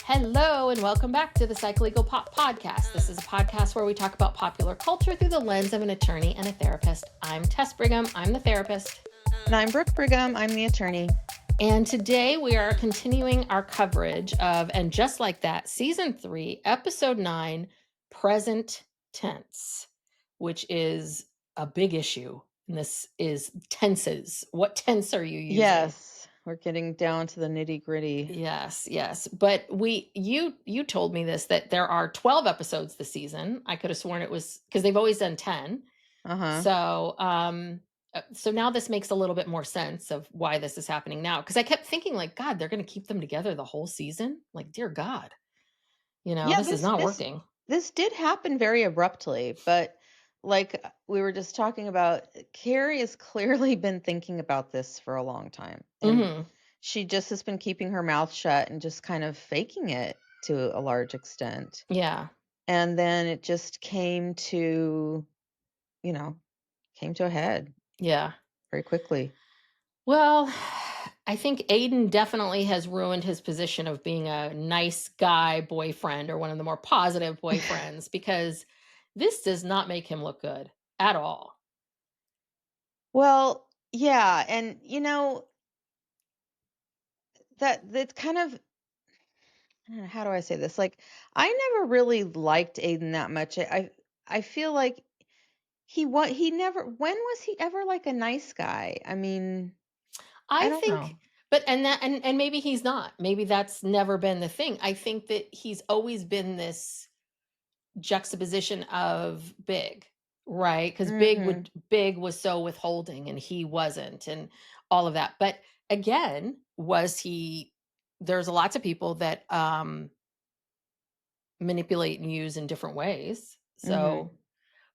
Hello, and welcome back to the Psycholegal Pop Podcast. This is a podcast where we talk about popular culture through the lens of an attorney and a therapist. I'm Tess Brigham. I'm the therapist. And I'm Brooke Brigham. I'm the attorney. And today we are continuing our coverage of And Just Like That, Season 3, Episode 9, Present Tense, which is a big issue. And this is tenses. What tense are you using? Yes, we're getting down to the nitty gritty. Yes. But you told me this, that there are 12 episodes this season. I could have sworn it was because they've always done 10. So now this makes a little bit more sense of why this is happening now. Because I kept thinking, like, God, they're going to keep them together the whole season. Like, dear God, this is not working. This did happen very abruptly, but like we were just talking about, Carrie has clearly been thinking about this for a long time. And she just has been keeping her mouth shut and just kind of faking it to a large extent. Yeah. And then it just came to a head. Yeah. Very quickly. Well, I think Aiden definitely has ruined his position of being a nice guy boyfriend or one of the more positive boyfriends because this does not make him look good at all. Well, yeah. And, that's kind of, how do I say this? Like, I never really liked Aiden that much. I feel like he never, when was he ever like a nice guy? I mean, I don't know. But and maybe he's not. Maybe that's never been the thing. I think that he's always been this juxtaposition of Big, right? Because Big was so withholding and he wasn't, and all of that. But again, there's lots of people that manipulate and use in different ways. So,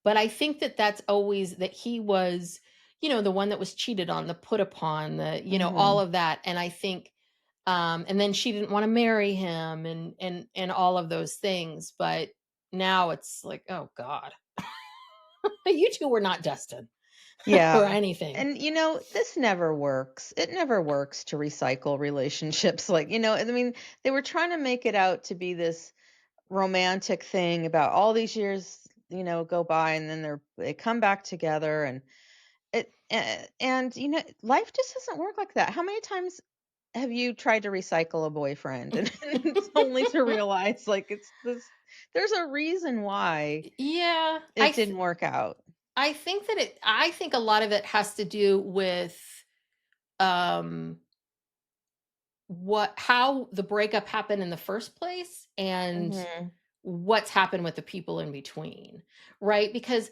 but I think that that's always that he was, the one that was cheated on, the put upon, all of that. And I think, and then she didn't want to marry him and all of those things. But now it's like, oh God, you two were not destined. Yeah. or anything. And this never works. It never works to recycle relationships. Like, I mean, they were trying to make it out to be this romantic thing about all these years, go by, and then they come back together, and life just doesn't work like that. How many times have you tried to recycle a boyfriend and it's only to realize like there's a reason why it didn't work out. I think a lot of it has to do with how the breakup happened in the first place and what's happened with the people in between, right? Because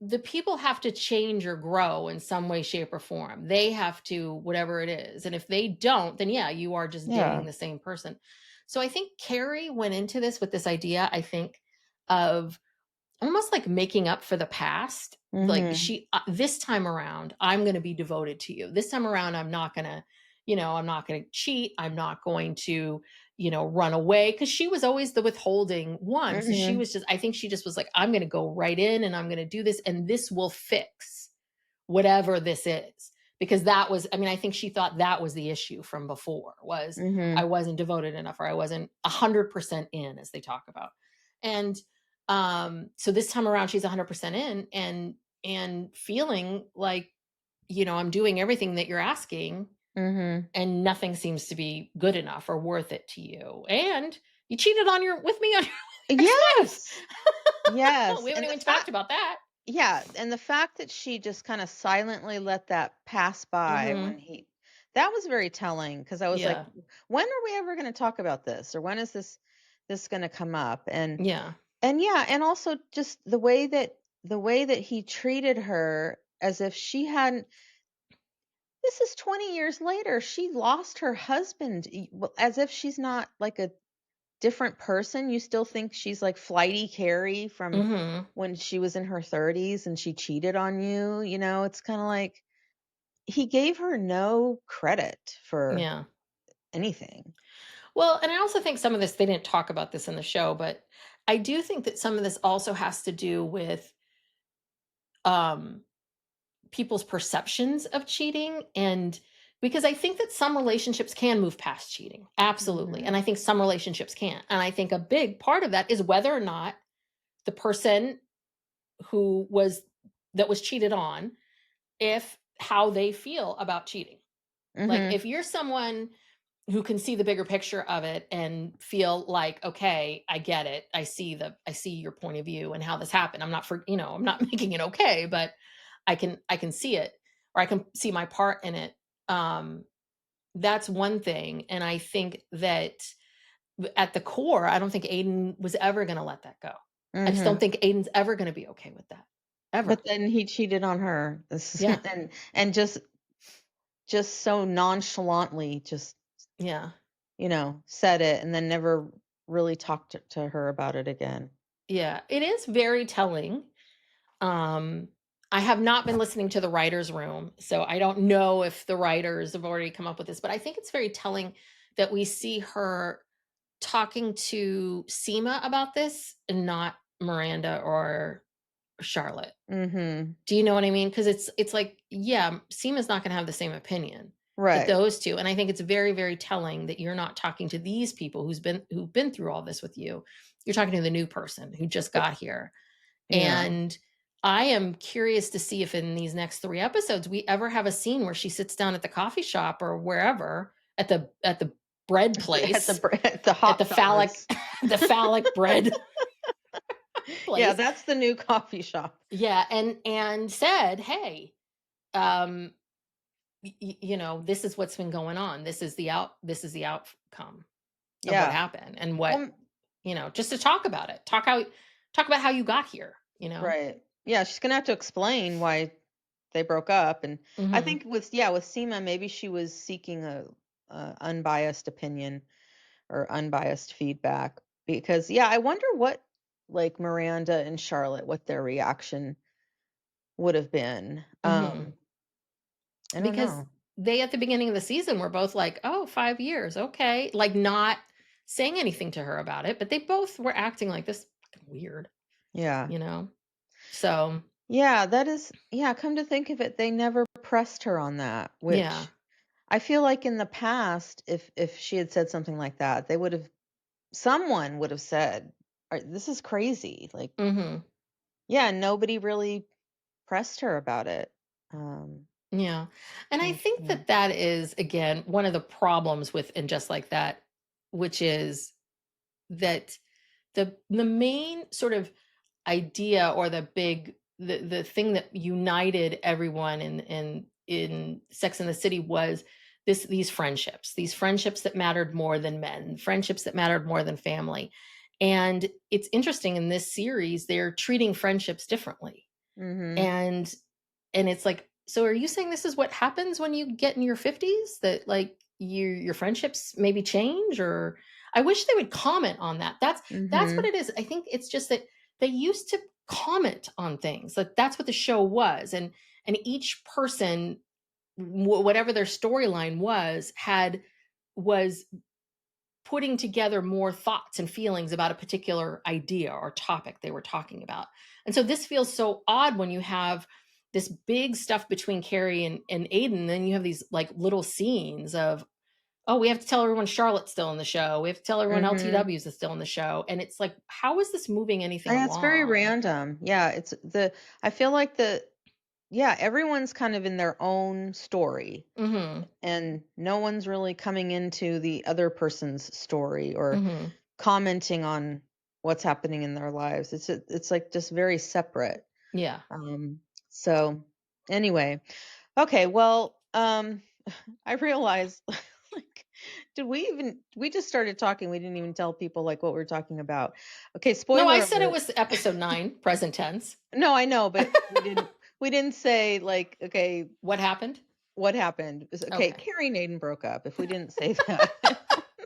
the people have to change or grow in some way, shape, or form. They have to, whatever it is. And if they don't, then you are just dating the same person. So I think Carrie went into this with this idea, I think, of almost like making up for the past. Like this time around, I'm going to be devoted to you. This time around, I'm not going to, I'm not going to cheat. I'm not going to, run away. Cause she was always the withholding one. So she was I think she just was like, I'm going to go right in and I'm going to do this. And this will fix whatever this is. Because I think she thought that was the issue from before was I wasn't devoted enough or I wasn't 100% in, as they talk about. And, so this time around, she's 100% in and feeling like, I'm doing everything that you're asking and nothing seems to be good enough or worth it to you. And you cheated with me on your yes. Yes. We haven't even talked about that. Yeah. And the fact that she just kind of silently let that pass by that was very telling. Cause I was like, when are we ever going to talk about this? Or when is this going to come up? And and also just the way that he treated her as if she hadn't. This is 20 years later. She lost her husband, as if she's not like a different person. You still think she's like flighty Carrie from when she was in her 30s and she cheated on you. It's kind of like he gave her no credit for anything. Well, and I also think some of this, they didn't talk about this in the show, but I do think that some of this also has to do with people's perceptions of cheating and Because I think that some relationships can move past cheating. Absolutely. And Mhm. I think some relationships can't. And I think a big part of that is whether or not the person who was that was cheated on, if how they feel about cheating. Like Mhm. if you're someone who can see the bigger picture of it and feel like, okay, I get it. I see your point of view and how this happened. I'm not I'm not making it okay, but I can see it, or I can see my part in it. Um that's one thing. And I think that at the core, I don't think Aiden was ever going to let that go. I just don't Mhm. think Aiden's ever going to be okay with that. Ever. But then he cheated on her. This Yeah. and just so nonchalantly just, Yeah. said it and then never really talked to her about it again. Yeah. It is very telling. Um, I have not been listening to the writer's room, so I don't know if the writers have already come up with this, but I think it's very telling that we see her talking to Seema about this and not Miranda or Charlotte. Mhm. Do you know what I mean? Because it's like, yeah, Seema's not gonna have the same opinion that Right. those 2, and I think it's very, very telling that you're not talking to these people who've been through all this with you. You're talking to the new person who just got here. Yeah. And I am curious to see if in these next 3 episodes we ever have a scene where she sits down at the coffee shop or wherever at the bread place, At the at the hot phallic fellas. the phallic bread Yeah, place. that's the new coffee shop. Yeah, and said, "Hey, um, this is what's been going on. This is the outcome of what Yeah. happened and what, Well, just to talk about it. Talk about how you got here, you know?" right. Yeah, she's gonna have to explain why they broke up, and I Mhm. think with Seema, maybe she was seeking a unbiased opinion or unbiased feedback because yeah, I wonder what like Miranda and Charlotte what their reaction would have been. Mhm. I don't Because know. they at the beginning of the season were both like, "Oh, 5 years, okay." Like, not saying anything to her about it, but they both were acting like this fucking weird, Yeah. you know? So, Yeah, that is yeah, come to think of it, they never pressed her on that, yeah. which I feel like in the past, if she had said something like that, they would have someone would have said, This is crazy." Like, Mhm. yeah, nobody really pressed her about it. Um, Yeah. And I think yeah. that that is, again, one of the problems with And Just Like That, which is that the main sort of idea, or the thing that united everyone in Sex and the City was these friendships that mattered more than men, friendships that mattered more than family. And it's interesting, in this series they're treating friendships differently. Mhm. And it's like, so are you saying this is what happens when you get in your 50s, that like your friendships maybe change? Or I wish they would comment on that. That's what Mhm. it is. I think it's just that they used to comment on things. Like, that's what the show was. And each person, whatever their storyline was putting together more thoughts and feelings about a particular idea or topic they were talking about. And so this feels so odd when you have this big stuff between Carrie and Aiden. Then you have these like little scenes of, oh, we have to tell everyone Charlotte's still in the show. We have to tell everyone Mhm. LTWs is still in the show. And it's like, how is this moving anything And it's very along? random. Yeah, I feel like yeah, everyone's kind of in their own story Mm-hmm. and no one's really coming into the other person's story or Mm-hmm. commenting on what's happening in their lives. It's like just very separate. Yeah. Um, so anyway, okay, well, I realized like we just started talking. We didn't even tell people like what we're talking about. Okay, No, I spoiler said it alert. was episode 9, present tense. No, I know, but we didn't say like, okay, What happened? what happened? Okay, Okay. Carrie and Aiden broke up. If we didn't say that.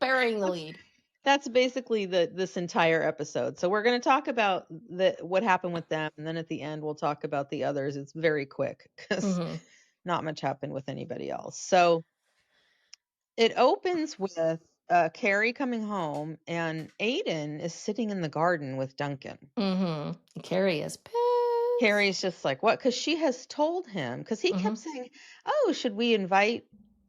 Burying the That's lead. that's basically this entire episode. So we're going to talk about what happened with them, and then at the end we'll talk about the others. It's very quick because Mm-hmm. not much happened with anybody else. So it opens with Carrie coming home, and Aiden is sitting in the garden with Duncan. Mm-hmm. Carrie is pissed. Carrie's just like, what? Because she has told him, because he Mm-hmm. kept saying, oh, should we invite?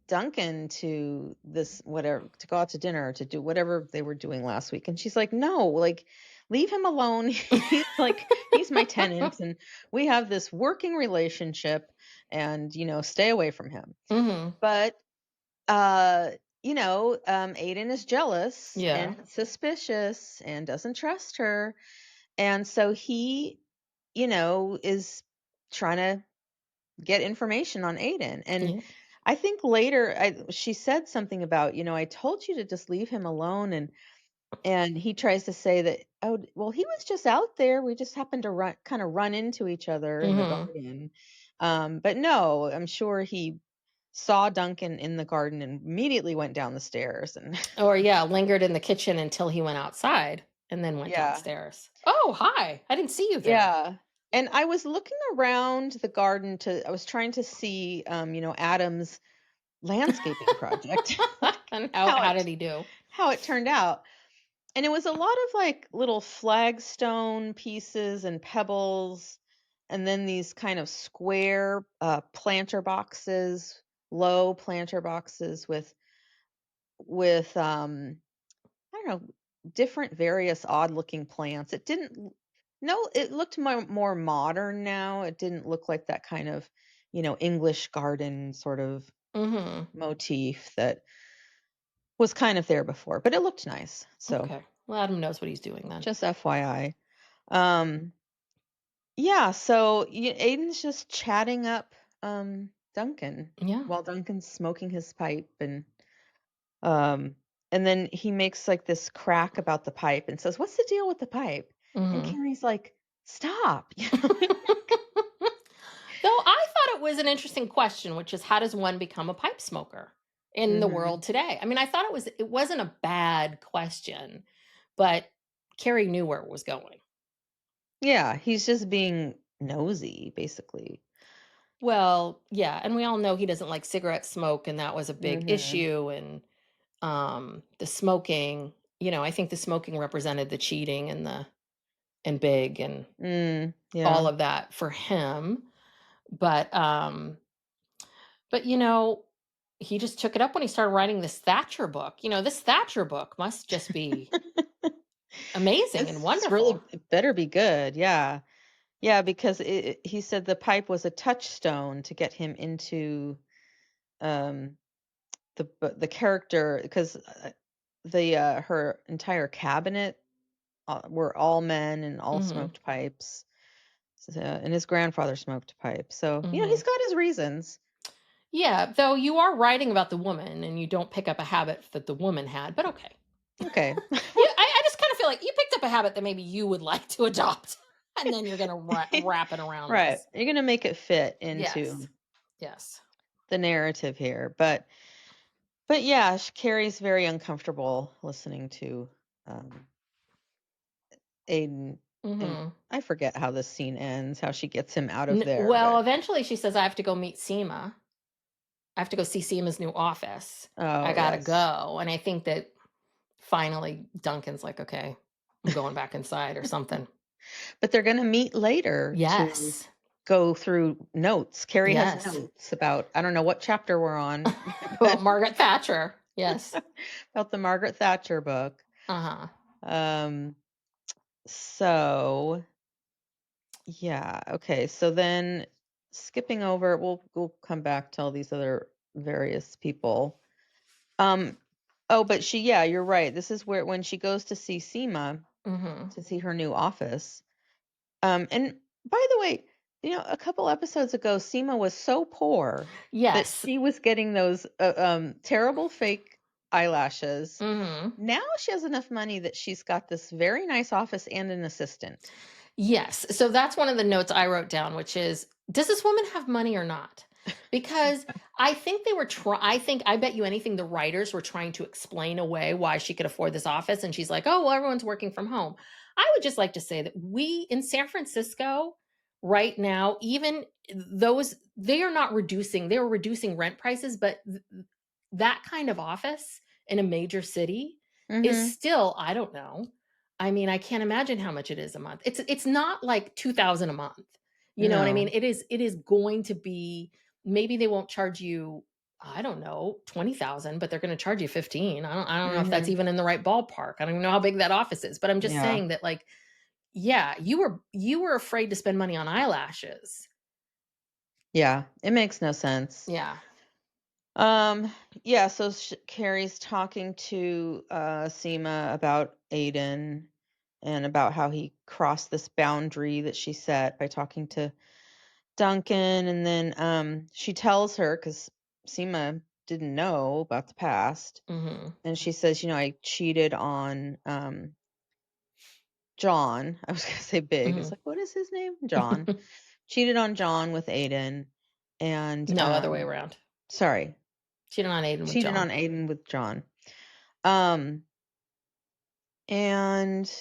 Duncan to this whatever to go out to dinner to do whatever they were doing last week, and she's like, "No, like leave him alone. He's my tenant and we have this working relationship and, stay away from him." Mhm. But Aiden is jealous Yeah. and suspicious and doesn't trust her. And so he, is trying to get information on Aiden. And Yeah. I think later she said something about, I told you to just leave him alone. And he tries to say that, oh, well, he was just out there. We just happened to run into each other in the Mhm. garden. But no, I'm sure he saw Duncan in the garden and immediately went down the stairs. And Or yeah, lingered in the kitchen until he went outside and then went yeah, downstairs. "Oh, hi. I didn't see you there." yeah. And I was looking around the garden I was trying to see, Adam's landscaping project, like And how how how it did he do? how it turned out. And it was a lot of like little flagstone pieces and pebbles, and then these kind of square planter boxes, low planter boxes with I don't know, different various odd looking plants. It didn't no, it looked more modern now. It didn't look like that kind of, English garden sort of Mhm. motif that was kind of there before, but it looked nice. So, Okay. Well, Adam knows what he's doing then. just FYI. Um yeah, so Aiden's just chatting up Duncan Yeah. while Duncan's smoking his pipe Um, and then he makes like this crack about the pipe and says, "What's the deal with the pipe?" And Mhm. Carrie's like, "Stop." Though I thought it was an interesting question, which is how does one become a pipe smoker in the world Mhm. today? I mean, I thought it wasn't a bad question, but Carrie knew where it was going. Yeah, he's just being nosy, basically. Well, yeah, and we all know he doesn't like cigarette smoke, and that was a big Mhm. issue. And the smoking, I think the smoking represented the cheating and the and big and all Yeah. of that for him. But he just took it up when he started writing this Thatcher book. This Thatcher book must just be amazing and It's really wonderful. it better be good. Yeah. Yeah, because he said the pipe was a touchstone to get him into um the character because the her entire cabinet were all men and all Mhm. smoked pipes. So, and his grandfather smoked a pipe. So, he's Mhm. got his reasons. Yeah, though you are writing about the woman and you don't pick up a habit that the woman had, but okay. Okay. I just kind of feel like you picked up a habit that maybe you would like to adopt, and then you're going to wrap it around Right. this. You're going to make it fit Yes. into Yes. the narrative here. But yeah, Carrie's very uncomfortable listening to um Aiden, and Hmm. I forget how this scene ends, how she gets him out of there, Well, but eventually she says, I have to go meet Seema. I have to go see Seema's new office. I oh, got to yes. go. And I think that finally Duncan's like, okay, I'm going back inside or something. But they're going to meet later to Yes. go through notes. Carrie has Yes. notes about I don't know what chapter we're on, About but Margaret Thatcher. Yes. about the Margaret Thatcher book. Uh huh. Um, so yeah, okay. So then skipping over, we'll come back to all these other various people. Um, oh, but yeah, you're right. This is where when she goes to see Seema Hmm. to see her new office. And by the way, a couple episodes ago, Seema was so poor that Yes. she was getting those terrible fake eyelashes. Hmm. Now she has enough money that she's got this very nice office and an assistant. Yes. So that's one of the notes I wrote down, which is, does this woman have money or not? Because I think they were I bet you anything the writers were trying to explain away why she could afford this office. And she's like, oh, well, everyone's working from home. I would just like to say that we in San Francisco right now, even those, they're reducing rent prices, but that kind of office in a major city is Mm-hmm. still, I don't know. I mean, I can't imagine how much it is a month. It's not like 2,000 a month. You know what I mean? No. It is going to be, maybe they won't charge you I don't know, 20,000, but they're gonna charge you 15. I don't know if that's Mhm. even in the right ballpark. I don't even know how big that office is, but I'm just Yeah. saying that, like, yeah, you were afraid to spend money on eyelashes. Yeah. It makes no sense. Yeah. Um, yeah, so Carrie's talking to Seema about Aiden and about how he crossed this boundary that she set by talking to Duncan, and then she tells her cuz Seema didn't know about the past, Mhm. and she says, I cheated on John. I was going to say Big. It's Mhm. like, what is his name? John. Cheated on John with Aiden, and No, other way around. sorry, Cheated on Aiden with cheated John. on Aiden with John. Um And,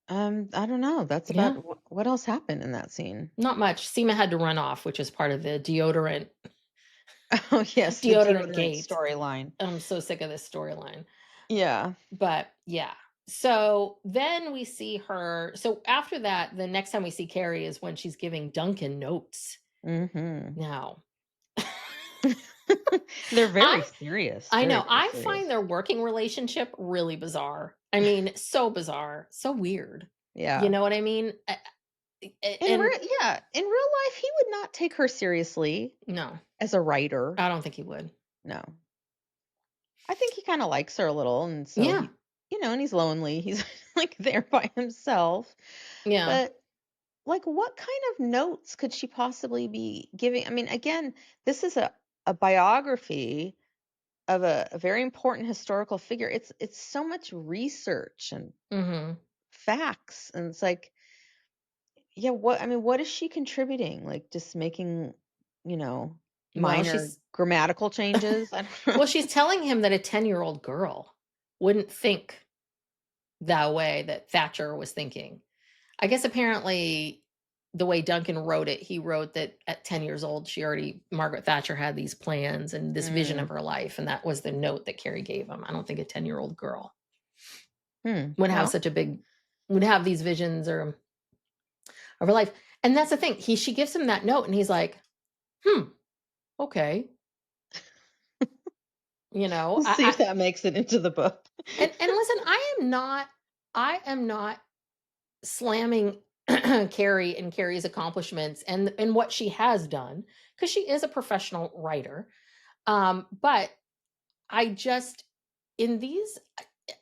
I don't know, that's about Yeah. what else happened in that scene? Not much. Seema had to run off, which is part of the deodorant Oh, yes, the deodorant deodorant gate. storyline. I'm so sick of this storyline. Yeah. But yeah. So then we see her. So after that, the next time we see Carrie is when she's giving Duncan notes. Mhm. Now, They're very I serious, I very, know very I find serious. their working relationship really bizarre. I mean, so bizarre, so weird. You Yeah. know what I mean? And In real life, he would not take her seriously no, as a writer. I don't think he would. No. I think he kinda likes her a little, and so Yeah, and he's lonely. He's, like, there by himself. yeah. But like, what kind of notes could she possibly be giving? I mean, again, this is a biography of a very important historical figure. It's so much research and Hmm. facts, and it's like, yeah, what is she contributing? Like, just making, you know, Well, minor grammatical changes? I don't know. she's telling him that a 10-year-old girl wouldn't think that way that Thatcher was thinking. I guess apparently the way Duncan wrote it, he wrote that at 10 years old, Margaret Thatcher had these plans and this vision of Mm, her life. And that was the note that Carrie gave him. I don't think a 10-year-old girl would have well, such a would have these visions or of her life. And that's the thing. She gives him that note and he's like, hmm, okay. You know, we'll see if that makes it into the book. and listen, I am not slamming Carrie and Carrie's accomplishments and what she has done because she is a professional writer. But I just in these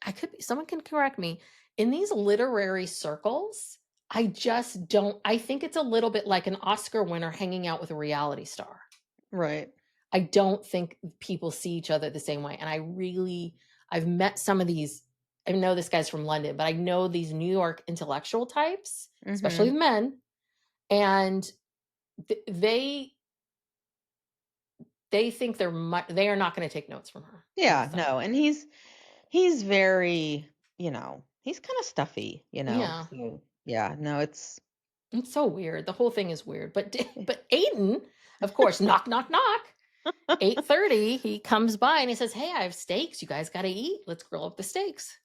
I could be someone can correct me in these literary circles. I just don't. I think it's a little bit like an Oscar winner hanging out with a reality star. Right. I don't think people see each other the same way. And I've met some of these. I know this guy's from London, but I know these New York intellectual types, especially Mhm. men, and th- they they think they are not going to take notes from her. Yeah, Nothing. no, and he's very, he's kind of stuffy, Yeah, so yeah, no, it's it's so weird. The whole thing is weird. But Aiden, of course, knock knock knock. 8:30, he comes by and he says, "Hey, I have steaks. You guys got to eat. Let's grill up the steaks."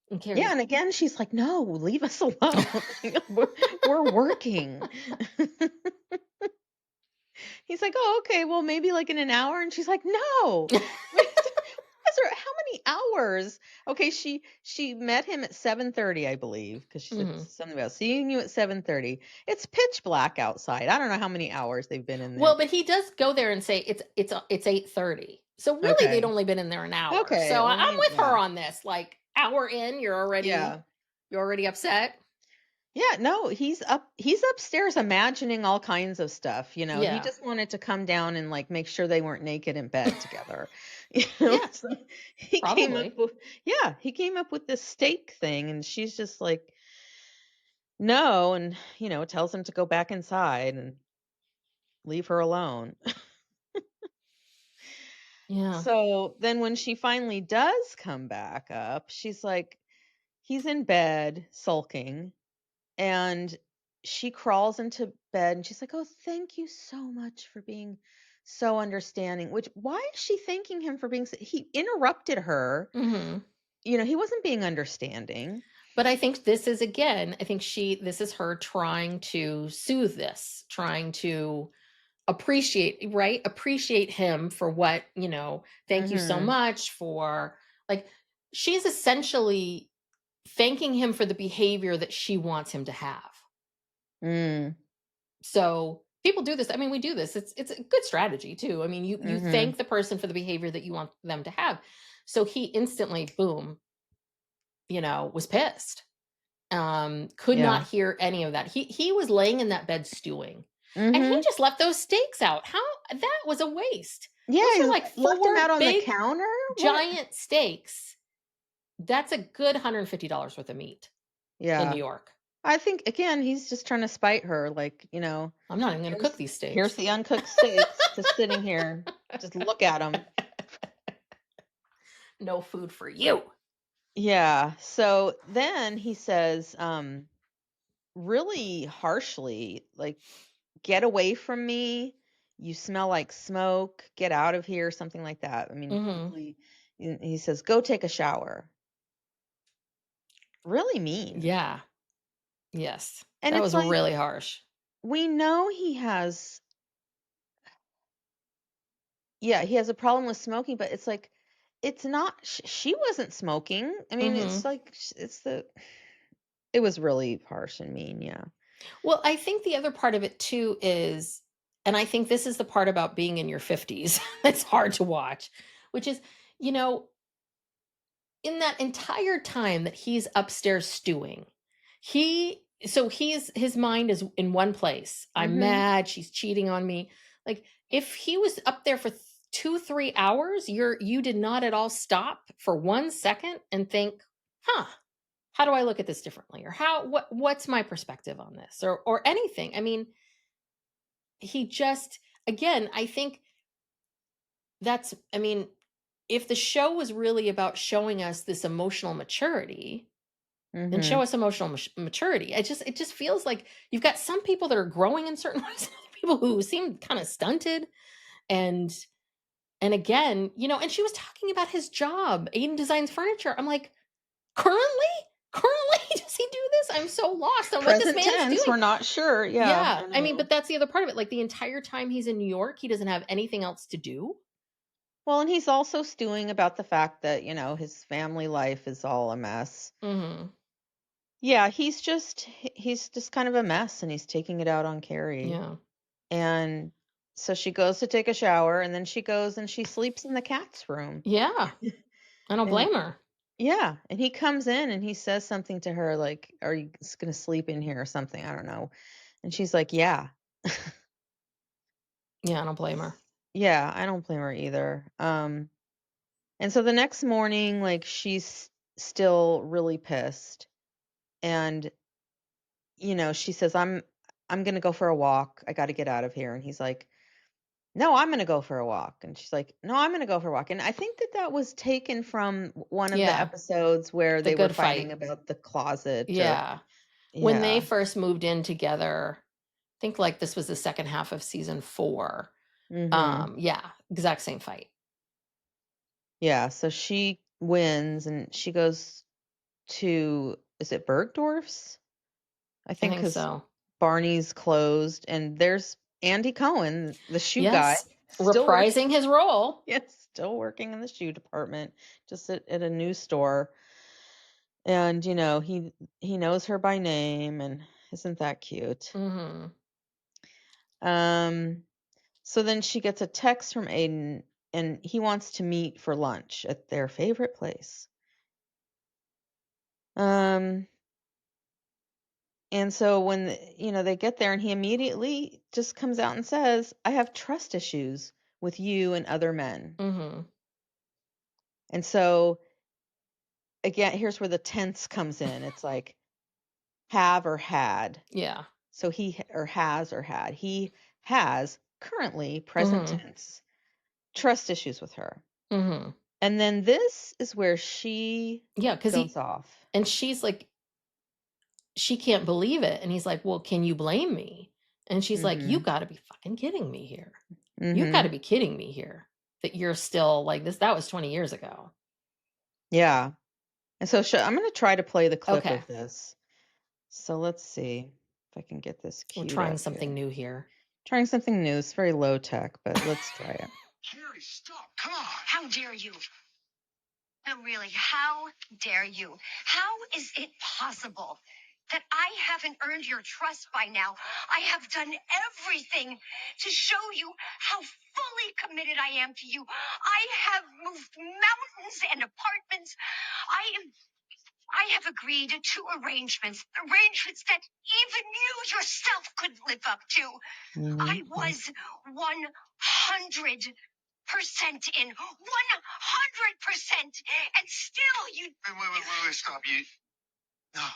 And yeah, Carrie's, and again, she's like, "No, leave us alone. We're working." He's like, "Oh, okay, well, maybe like in an hour," and she's like, "No." How many hours? Okay, she met him at 7:30, I believe, because she said Mhm. something about seeing you at 7:30. It's pitch black outside. I don't know how many hours they've been in there. Well, but he does go there and say it's 8:30. So really they'd Okay. only been in there an hour. Okay, So well, I'm with her yeah. on this. Like hour in, Yeah. you're already upset. Yeah, no, he's upstairs imagining all kinds of stuff, He Yeah. just wanted to come down and like make sure they weren't naked in bed together. Yeah, So he came up probably. with yeah, he came up with this steak thing, and she's just like, "No," and tells him to go back inside and leave her alone. Yeah. So then when she finally does come back up, she's like he's in bed sulking. And she crawls into bed and she's like, "Oh, thank you so much for being so understanding." Which why is she thanking him for being he interrupted her. Mhm. He wasn't being understanding. But I think this is again, I think this is her trying to soothe this, trying to appreciate him for what, thank you so Mhm. much for, like, she's essentially thanking him for the behavior that she wants him to have. Mm. So people do this. I mean, we do this. It's a good strategy too. I mean, you Mhm. thank the person for the behavior that you want them to have. So he instantly, boom, was pissed. Could not Yeah. hear any of that. He was laying in that bed stewing. And he Mhm. just left those steaks out. How that was a waste. Yeah, Those he are like left him four out on the big counter? What? giant steaks. That's a good $150 worth of meat in New Yeah. York. I think, again, he's just trying to spite her, like, I'm not even going to cook here's these here's steaks. the uncooked steaks just sitting here. Just look at them. No food for you. Yeah. So then he says, really harshly, like, "Get away from me. You smell like smoke. Get out of here," something like that. I mean, Mhm. really, he says, "Go take a shower." Really mean. Yeah. Yes. And That it's was like, really harsh. we know he has, yeah, he has a problem with smoking, but it's like, it's not, she wasn't smoking. I mean, it's Mhm. like, it was really harsh and mean, yeah. Well, I think the other part of it too is, and I think this is the part about being in your 50s that's hard to watch, which is, you know, in that entire time that he's upstairs stewing, his mind is in one place. I'm Mhm. mad, she's cheating on me. Like, if he was up there for 2-3 hours, you did not at all stop for 1 second and think, huh, how do I look at this differently? Or what's my perspective on this? Or anything. I mean, he just, again, I think I mean, if the show was really about showing us this emotional maturity, then show Mhm. us emotional maturity. It just feels like you've got some people that are growing in certain ways, and other people who seem kind of stunted. And and again, and she was talking about his job. Aiden designs furniture. I'm like, currently, currently, does he do this? I'm so lost on what this Present man's tense, doing. we're not sure. Yeah, Yeah, I I mean, know. but that's the other part of it. Like, the entire time he's in New York, he doesn't have anything else to do. Well, and he's also stewing about the fact that, his family life is all a mess. Mhm. Yeah, he's just kind of a mess, and he's taking it out on Carrie. Yeah. And so she goes to take a shower, and then she goes and she sleeps in the cat's room. Yeah. I don't And blame her. yeah, and he comes in and he says something to her like, "Are you just gonna sleep in here or something?" I don't know. And she's like, "Yeah." Yeah, I don't blame her. Yeah, I don't blame her either. And so the next morning, like, she's still really pissed. And, she says, I'm gonna go for a walk. I gotta get out of here. And he's like, "No, I'm gonna go for a walk." And she's like, "No, I'm gonna go for a walk." And I think that that was taken from one of the Yeah, episodes where the they were good fighting fight. about the closet, or Yeah. When they yeah. first moved in together, I think, like, this was the second half of season 4. Mhm. Yeah, exact same fight. Yeah, so she wins and she goes to, is it Bergdorf's? I I think, think because so. Barney's closed, and there's Andy Cohen, the shoe guy, Yes, still working. reprising his role. Yes, still working in the shoe department, just at a new store. And, he knows her by name, and isn't that cute? Mhm. Um, so then she gets a text from Aiden, and he wants to meet for lunch at their favorite place. Um, and so when they get there, and he immediately just comes out and says, "I have trust issues with you and other men." Mhm. And so, again, here's where the tense comes in. It's like, have or had. Yeah. So or has or had. He has currently, present Mhm. tense, trust issues with her. Mhm. And then this is where she Yeah, because goes off. she's like, she can't believe it, and he's like, "Well, can you blame me?" And she's like, "You Mhm. gotta be fucking kidding me here. You gotta Mhm. be kidding me here that you're still like this. That was 20 years ago." Yeah. And so I'm going to try to play the clip Okay. of this. So let's see if I can get this We're queued trying up something here. new here. Trying something new. It's very low tech, but let's try it. Carrie, stop. Come on. How dare you? No, really, how dare you? How is it possible that I haven't earned your trust by now? I have done everything to show you how fully committed I am to you. I have moved mountains and apartments. I have agreed to arrangements that even you yourself couldn't live up to. I was 100% in, 100%, and still you. Wait, stop. You. No.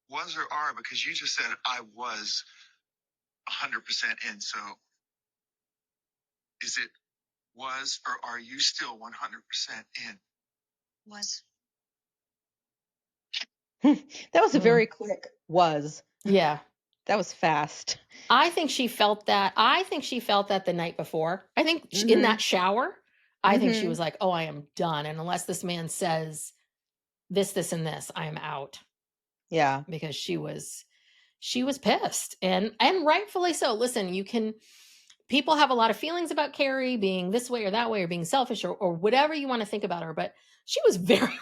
Was or are, because you just said I was 100% in, so is it was or are you still 100% in? Was. That was a very quick was. Yeah. That was fast. I think she felt that. I think she felt that the night before. I think in that shower, I think she was like, "Oh, I am done. And unless this man says this, and this, I am out." Yeah. Because she was pissed. And rightfully so. Listen, people have a lot of feelings about Carrie being this way or that way or being selfish or whatever you want to think about her, but she was very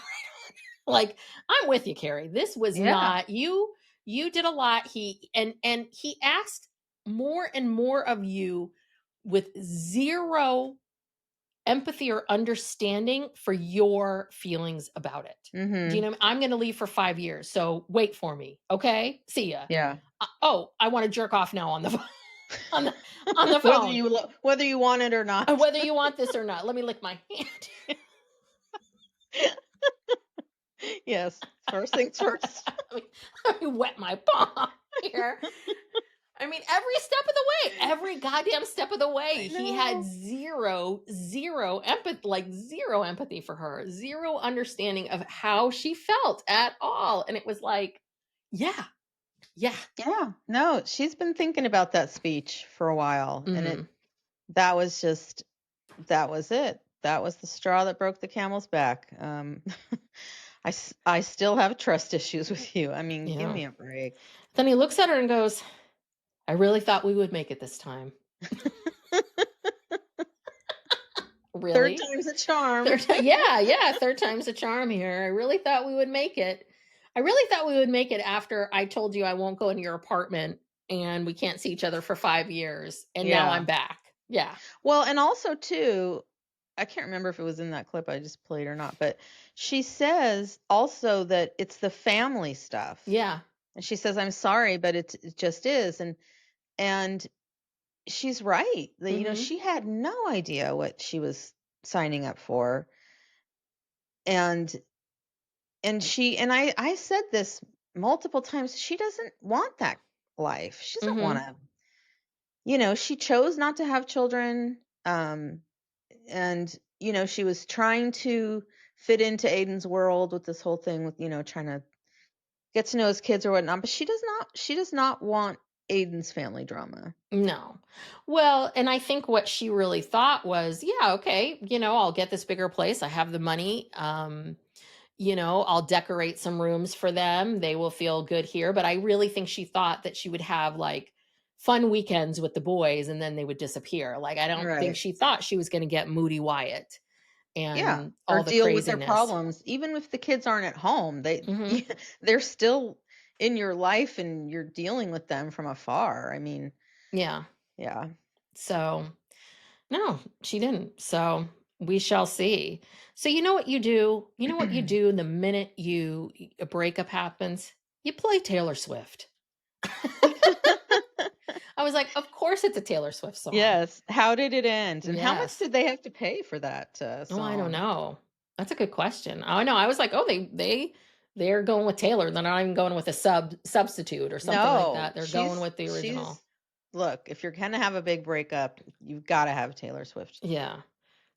like, I'm with you, Carrie. This was not you did a lot. He asked more and more of you with zero empathy or understanding for your feelings about it. Do you know, I'm going to leave for 5 years. So wait for me. Okay. See ya. Yeah. I want to jerk off now on the phone. on the phone. Whether you want it or not. Whether you want this or not. Let me lick my hand. Yes. First things first. Let me wet my palm here. I mean, every step of the way, every goddamn step of the way, he had zero empathy for her, zero understanding of how she felt at all. And it was like, yeah. No, she's been thinking about that speech for a while. And that was it. That was the straw that broke the camel's back. I still have trust issues with you. I mean, give me a break. Then he looks at her and goes, I really thought we would make it this time. Really? Third time's a charm. Third time's a charm here. I really thought we would make it. I really thought we would make it after I told you I won't go into your apartment and we can't see each other for 5 years. And now I'm back. Yeah. Well, and also too, I can't remember if it was in that clip I just played or not, but she says also that it's the family stuff. Yeah. And she says, I'm sorry, but it just is. And she's right. You know, she had no idea what she was signing up for. And I said this multiple times, she doesn't want that life. She doesn't want to, you know, she chose not to have children. And, you know, she was trying to fit into Aiden's world with this whole thing with, you know, trying to get to know his kids or whatnot, but she does not want Aiden's family drama. No. Well, and I think what she really thought was, yeah, okay, you know, I'll get this bigger place. I have the money. You know, I'll decorate some rooms for them. They will feel good here. But I really think she thought that she would have like fun weekends with the boys and then they would disappear. Like, I don't think she thought she was going to get Moody Wyatt and all or the deal craziness. With their problems. Even if the kids aren't at home, they're still in your life and you're dealing with them from afar. I mean, yeah. So no, she didn't. So we shall see. So you know what you do? You know what you do the minute a breakup happens? You play Taylor Swift. I was like, of course it's a Taylor Swift song. Yes. How did it end? And how much did they have to pay for that song? Oh, I don't know. That's a good question. I know. I was like, oh, they're going with Taylor. They're not even going with a substitute or something like that. They're going with the original. Look, if you're gonna have a big breakup, you've got to have Taylor Swift. Yeah.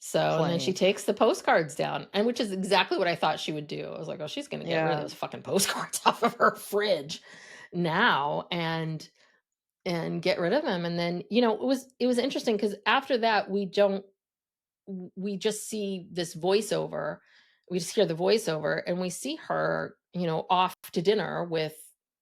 So and then she takes the postcards down, and which is exactly what I thought she would do. I was like, oh, she's gonna get rid of those fucking postcards off of her fridge now and get rid of them. And then, you know, it was interesting because after that we just see this voiceover. We just hear the voiceover and we see her, you know, off to dinner with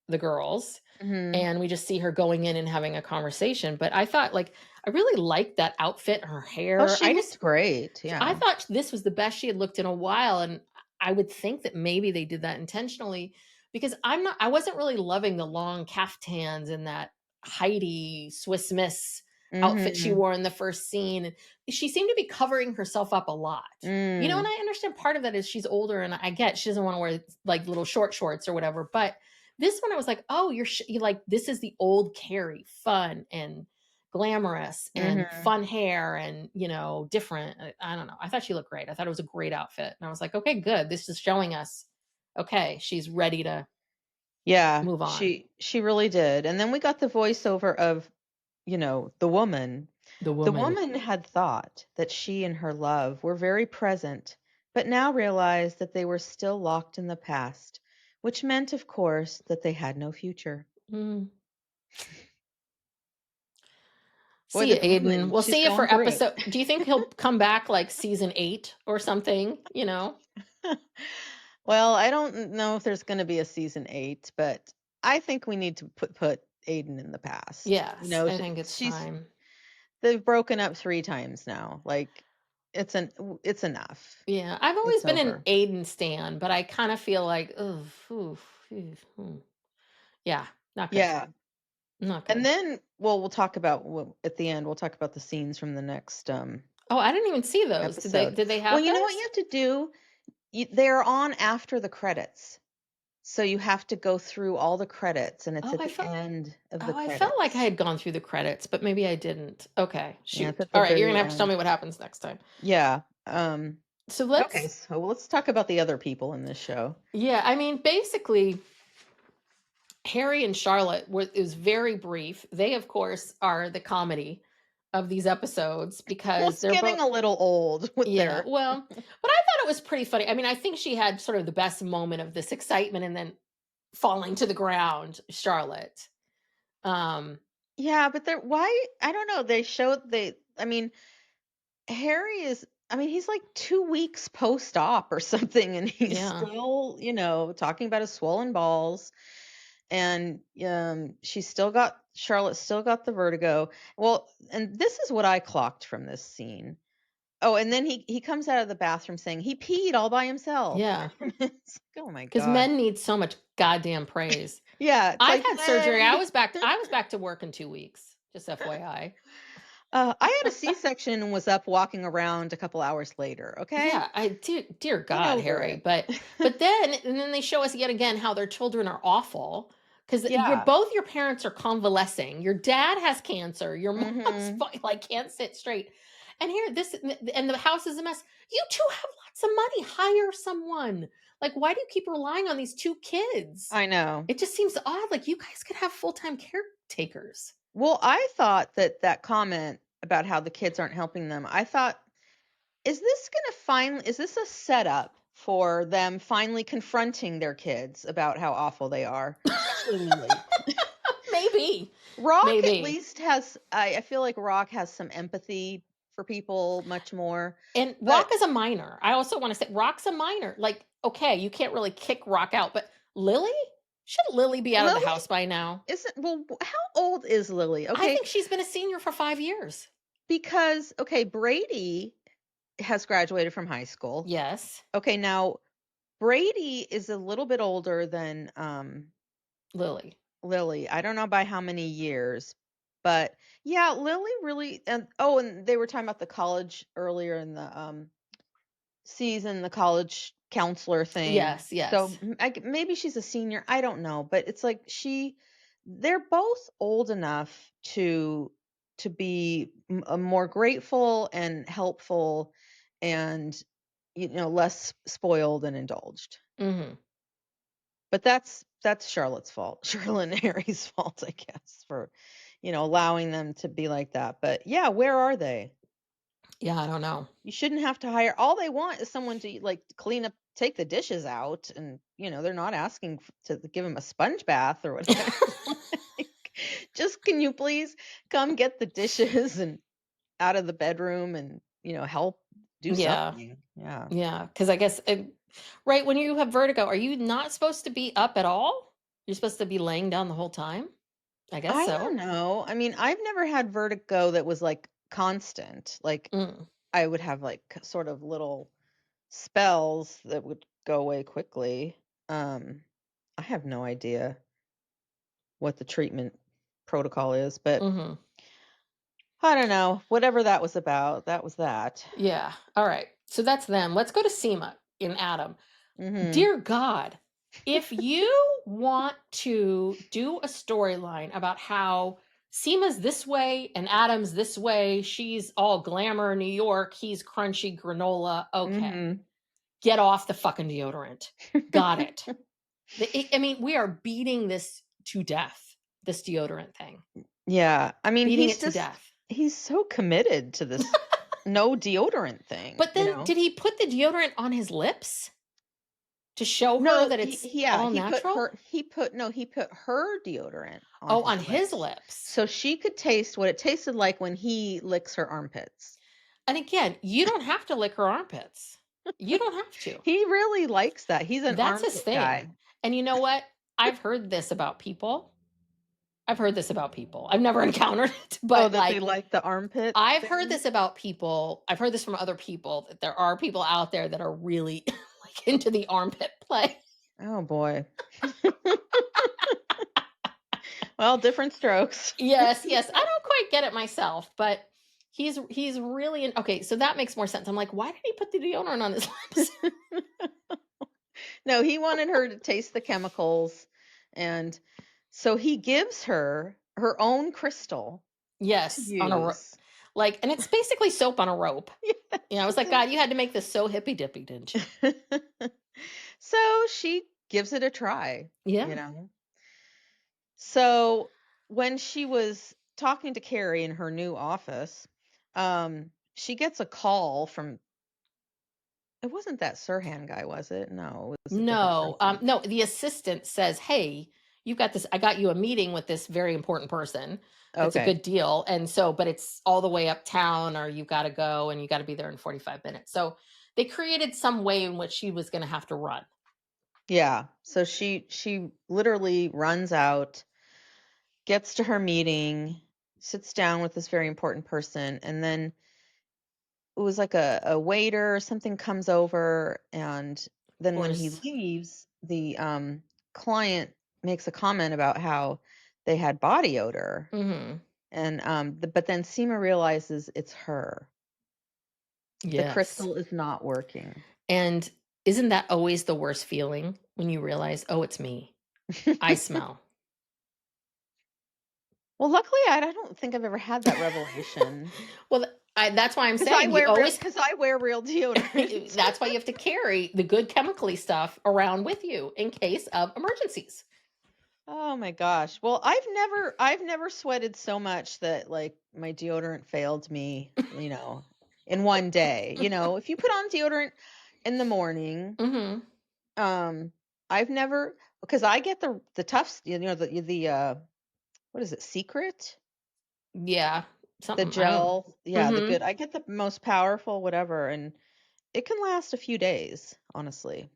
the girls. Mhm. and we just see her going in and having a conversation. But I thought, like, I really liked that outfit, her Oh, hair. she looked great. I Yeah. thought this was the best she had looked in a while, and I would think that maybe they did that intentionally, because I wasn't really loving the long caftans and that Heidi Swiss Miss outfit she Mhm. wore in the first scene. She seemed to be covering herself up a lot. And Mm. I understand part of that is she's older, and I get she doesn't want to wear like little short shorts or whatever. But this one, I was like, oh, you're like, this is the old Carrie, fun and glamorous and Mhm. fun hair and different. I don't know, I thought she looked great. I thought it was a great outfit, and I was like, okay, good, this is showing us, okay, she's ready to Yeah, move on. she really did. And then we got the voiceover of, the woman. The The woman. woman had thought that she and her love were very present, but now realized that they were still locked in the past, which meant, of course, that they had no future. Mm. Boy, See you, this Aiden. woman, We'll she's see you going for through episode. Do you think he'll come back like season 8 or something? it. Well, I don't know if there's going to be a season 8, but I think we need to put Aiden in the past. Yes, I think it's time. They've broken up 3 times now. Like it's enough. Yeah, I've always It's been an over. Aiden stan, but I kind of feel like, oh, yeah, not good, Yeah. not And good. then, well, we'll talk about at the end. We'll talk about the scenes from the next Oh, I didn't even see those. Did they episode. did they Well, have you know what you those? have to do? They're on after the credits, so you have to go through all the credits, and it's Oh, at the end of the I felt like I credits. had gone through the credits, but maybe I didn't. Okay, Yeah, it's shoot. at All the right, you're gonna very have to tell end. me what happens next time. Yeah. So Okay, so let's talk about the other people in this show. yeah, I mean, basically, Harry and Charlotte is very brief. They, of course, are the comedy of these episodes Well, because it's they're getting both. a little old with Yeah, their. well, but I thought it was pretty funny. I mean, I think she had sort of the best moment of this excitement and then falling to the ground, Charlotte. Um, Yeah, but they're why I don't know. They showed they. I mean, Harry is. I mean, he's like 2 weeks post-op or something, and he's yeah, still, talking about his swollen balls, and she's still got Charlotte still got the vertigo. Well, and this is what I clocked from this scene. Oh, and then he comes out of the bathroom saying he peed all by himself. yeah, It's like, oh my because god. men need so much goddamn praise. Yeah, it's I've like had surgery. men. I was back to work in 2 weeks. Just FYI. I had a C-section and was up walking around a couple hours later. Okay, Yeah, I dear get God, over Harry. it. But then they show us yet again how their children are awful because Yeah. both your parents are convalescing. Your dad has cancer. Your mom's Mhm. like can't sit straight. And here this and the house is a mess. You two have lots of money. Hire someone. Like, why do you keep relying on these two kids? I know. It just seems odd. Like, you guys could have full-time caretakers. Well, I thought that comment about how the kids aren't helping them. I thought, is this a setup for them finally confronting their kids about how awful they are, especially Lily? Maybe. Rock at Maybe. least has. I feel like Rock has some empathy for people much more, And but Rock is a minor. I also want to say Rock's a minor. Like, okay, you can't really kick Rock out, but Lily? Shouldn't Lily be out of the Lily house by now? isn't. Well, how old is Lily? I Okay, think she's been a senior for 5 years. because okay, Brady has graduated from high school. Yes. Okay, now Brady is a little bit older than Lily. Lily. I don't know by how many years, but yeah, Lily really. And they were talking about the college earlier in the season, the college counselor thing. Yes, yes. So maybe she's a senior. I don't know, but it's like they're both old enough to be more grateful and helpful, and less spoiled and indulged. Hmm. But that's Charlotte's fault, Charlotte and Harry's fault, I guess, for allowing them to be like that. But yeah, where are they? Yeah, I don't know. You shouldn't have to hire. All they want is someone to like clean up, take the dishes out, and they're not asking to give them a sponge bath or whatever. Like, just can you please come get the dishes and out of the bedroom and help do Yeah. something. Yeah. Yeah. Because I guess, right when you have vertigo, are you not supposed to be up at all? You're supposed to be laying down the whole time? I guess I so. don't know. I mean, I've never had vertigo that was like constant. Like Mm. I would have like sort of little spells that would go away quickly. I have no idea what the treatment protocol is, but Mhm. I don't know. Whatever that was about, that was that. Yeah. All right. So that's them. Let's go to Seema and Adam. Mhm. Dear God, if you want to do a storyline about how Seema's this way and Adam's this way, she's all glamour New York, he's crunchy granola. Okay. Mhm. Get off the fucking deodorant. Got it. I mean, we are beating this to death, this deodorant thing. Yeah. I mean, Beating it to death. he's so committed to this no deodorant thing, But you then know? did he put the deodorant on his lips to show her No, that it's yeah, all natural? he put her deodorant on Oh, his on his lips lips. so she could taste what it tasted like when he licks her armpits. And again, you don't have to lick her armpits. You don't have to. He really likes that. He's an That's his armpit guy. thing. And you know what? I've heard this about people. I've never encountered it, Oh, but that they like like the armpit I've heard thing? this about people. I've heard this from other people that there are people out there that are really like into the armpit play. Oh boy. Well, different strokes. Yes. I don't quite get it myself, but he's really okay, so that makes more sense. I'm like, why did he put the deodorant on his lips? No, he wanted her to taste the chemicals, and so he gives her her own crystal to Yes, on a use. like, and it's basically soap on a rope. Yes. You know, I was like, God, you had to make this so hippy dippy, didn't you? So she gives it a try, Yeah. you know. So when she was talking to Carrie in her new office, she gets a call from, it wasn't that Sirhan guy, was it? No, it was a different No, person. no, the assistant says, hey, you've got this. I got you a meeting with this very important person. That's a Okay. good deal. And so, but it's all the way uptown, or you've got to go and you got to be there in 45 minutes. So they created some way in which she was going to have to run. Yeah. So she literally runs out, gets to her meeting, sits down with this very important person, and then it was like a waiter or something comes over, and then when he Course. leaves, the client makes a comment about how they had body odor. Mm-hmm. And but then Seema realizes it's her. The Yes. crystal is not working. And isn't that always the worst feeling when you realize, oh, it's me. I smell. Well, luckily, I don't think I've ever had that revelation. Well, that's why I'm saying because I wear real deodorant. That's why you have to carry the good chemically stuff around with you in case of emergencies. Oh my gosh. Well, I've never sweated so much that like my deodorant failed me, you know, in one day. You know, if you put on deodorant in the morning, Mm-hmm. I've never, because I get the tough, you know, the what is it, Secret? Yeah, The something. gel. Yeah, the Mm-hmm. good. I get the most powerful, whatever, and it can last a few days, honestly.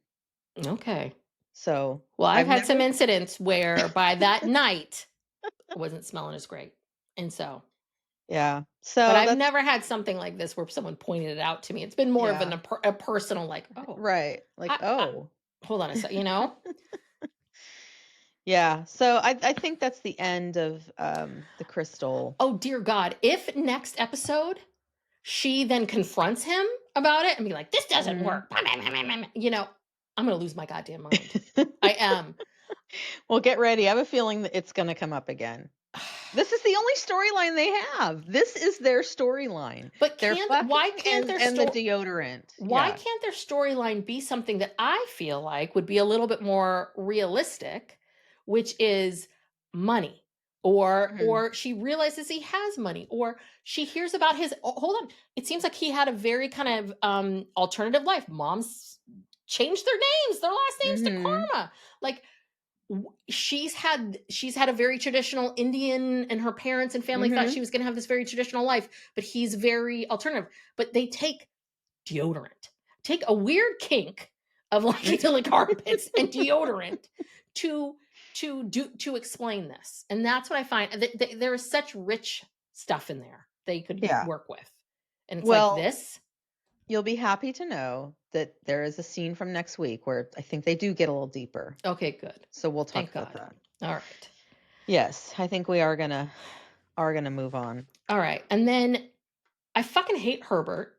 Okay. So Well, I've I've had some never, incidents where by that night I wasn't smelling as great, and so. yeah. But So I've that's, never had something like this where someone pointed it out to me. It's been more of yeah, a personal, like, oh, right. Like, I oh. hold on a sec, you know. Yeah, so I think that's the end of the crystal. Oh dear God! If next episode she then confronts him about it and be like, "This doesn't work," you know, I'm gonna lose my goddamn mind. I am. Well, get ready. I have a feeling that it's going to come up again. This is the only storyline they have. This is their storyline. But They're why fucking can't their and the deodorant. why Yeah. can't their storyline be something that I feel like would be a little bit more realistic, which is money, or she realizes he has money, or she hears about his. Oh, hold on, it seems like he had a very kind of alternative life. Moms changed their names, their last names to Karma. Like she's had a very traditional Indian, and her parents and family thought she was going to have this very traditional life, but he's very alternative. But they take deodorant. Take a weird kink of liking to lick carpets and deodorant to to explain this. And that's what I find. There is such rich stuff in there they could work with. And it's like this. You'll be happy to know that there is a scene from next week where I think they do get a little deeper. Okay, good. So we'll talk about that. All right. Yes, I think we are gonna move on. All right. And then I fucking hate Herbert.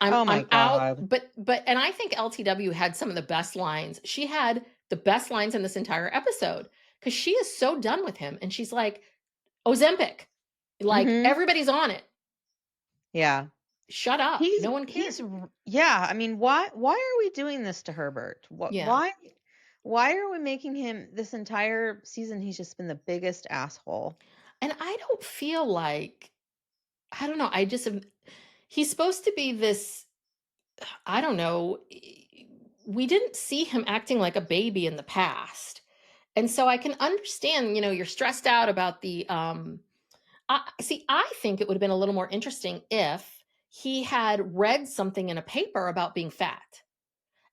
Oh my God. out. But and I think LTW had some of the best lines. She had the best lines in this entire episode because she is so done with him. And she's like, Ozempic. Like everybody's on it. Yeah. Shut up. No one cares. Yeah. I mean, why are we doing this to Herbert? Why are we making him this entire season? He's just been the biggest asshole. And I don't feel like, I don't know. He's supposed to be this, I don't know. We didn't see him acting like a baby in the past. And so I can understand, you're stressed out about the, I think it would have been a little more interesting if he had read something in a paper about being fat.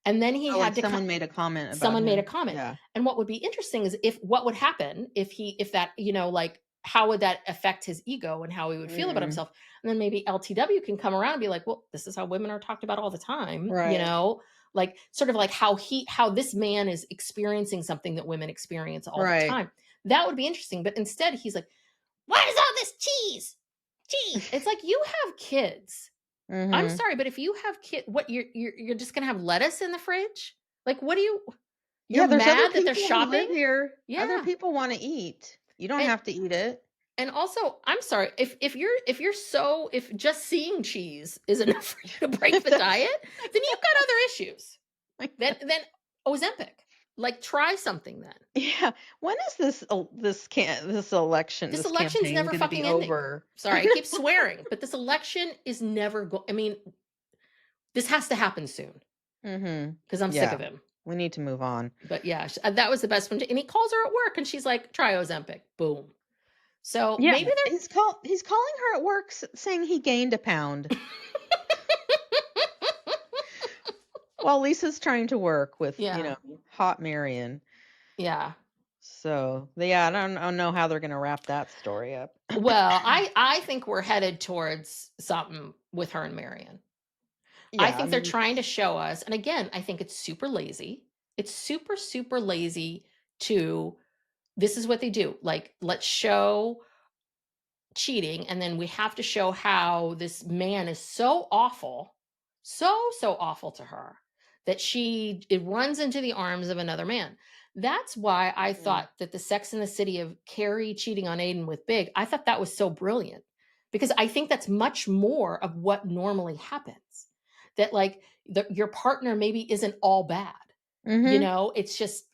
And then he had to someone made a comment about someone him. made a comment. Yeah. And what would be interesting is what would happen if that, like, how would that affect his ego and how he would feel about himself? And then maybe LTW can come around and be like, well, this is how women are talked about all the time, like sort of like how this man is experiencing something that women experience all the time. That would be interesting. But instead he's like, what is all this cheese? It's like, you have kids. I'm sorry, but if you have kids, what you're just gonna have lettuce in the fridge? Like, what do you're mad that they're shopping here? Yeah. Other people want to eat. You don't have to eat it. And also, I'm sorry, if just seeing cheese is enough for you to break the diet, then you've got other issues. Then Ozempic. Like, try something then. Yeah. When is this election? This election's never fucking over. Sorry, I keep swearing, but this election is never I mean, this has to happen soon. Because I'm sick of him. We need to move on. But yeah, that was the best one. And he calls her at work, and she's like, "Try Ozempic." Boom. So maybe he's calling her at work saying he gained a pound. While Lisa's trying to work with, hot Marion. Yeah. So, I don't know how they're going to wrap that story up. Well, I think we're headed towards something with her and Marion. Yeah, I think they're trying to show us. And again, I think it's super lazy. It's super, super lazy this is what they do. Like, let's show cheating. And then we have to show how this man is so awful, so awful to her, that it runs into the arms of another man. That's why I thought that the Sex in the City of Carrie cheating on Aiden with Big, I thought that was so brilliant, because I think that's much more of what normally happens. That, like, your partner maybe isn't all bad. It's just,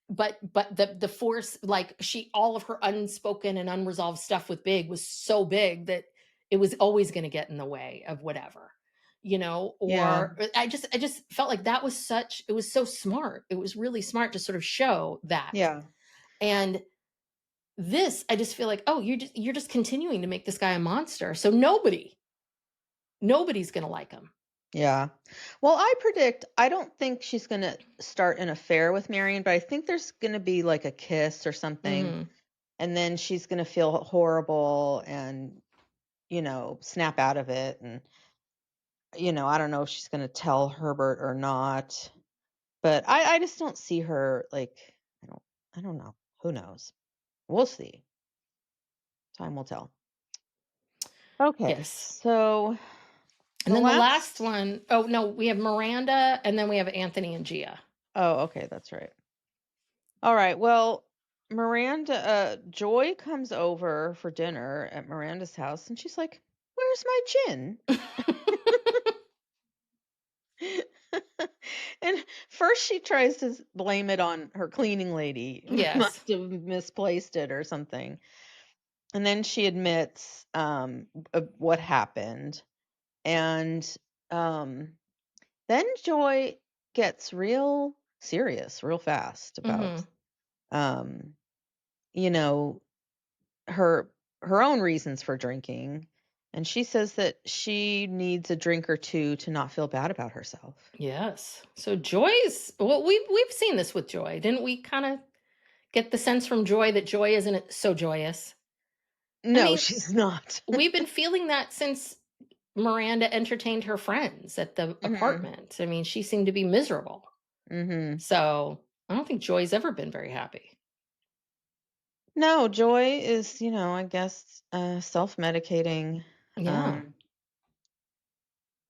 but the force, like, all of her unspoken and unresolved stuff with Big was so big that it was always going to get in the way of whatever. I just felt like it was so smart. It was really smart to sort of show that. Yeah. And this, I just feel like, oh, you're just continuing to make this guy a monster. So nobody's going to like him. Yeah. Well, I don't think she's going to start an affair with Marion, but I think there's going to be like a kiss or something. And then she's going to feel horrible and, snap out of it. And, I don't know if she's going to tell Herbert or not, but I just don't see her, like, I don't know. Who knows? We'll see. Time will tell. Okay. Yes. So. And then the last one, oh no, we have Miranda, and then we have Anthony and Gia. Oh, okay, that's right. All right. Well, Miranda, Joy comes over for dinner at Miranda's house, and she's like, "Where's my chin?" And first she tries to blame it on her cleaning lady. Yes. Must have misplaced it or something. And then she admits what happened. And then Joy gets real serious real fast about her own reasons for drinking, and she says that she needs a drink or two to not feel bad about herself. Yes. So Joy's, well, we've seen this with Joy, didn't we? Kind of get the sense from Joy that Joy isn't so joyous? I No, mean, she's not. we've been feeling that since Miranda entertained her friends at the Mhm. apartment. I mean, she seemed to be miserable. Mhm. So I don't think Joy's ever been very happy. No, Joy is, I guess, self-medicating, Yeah. um,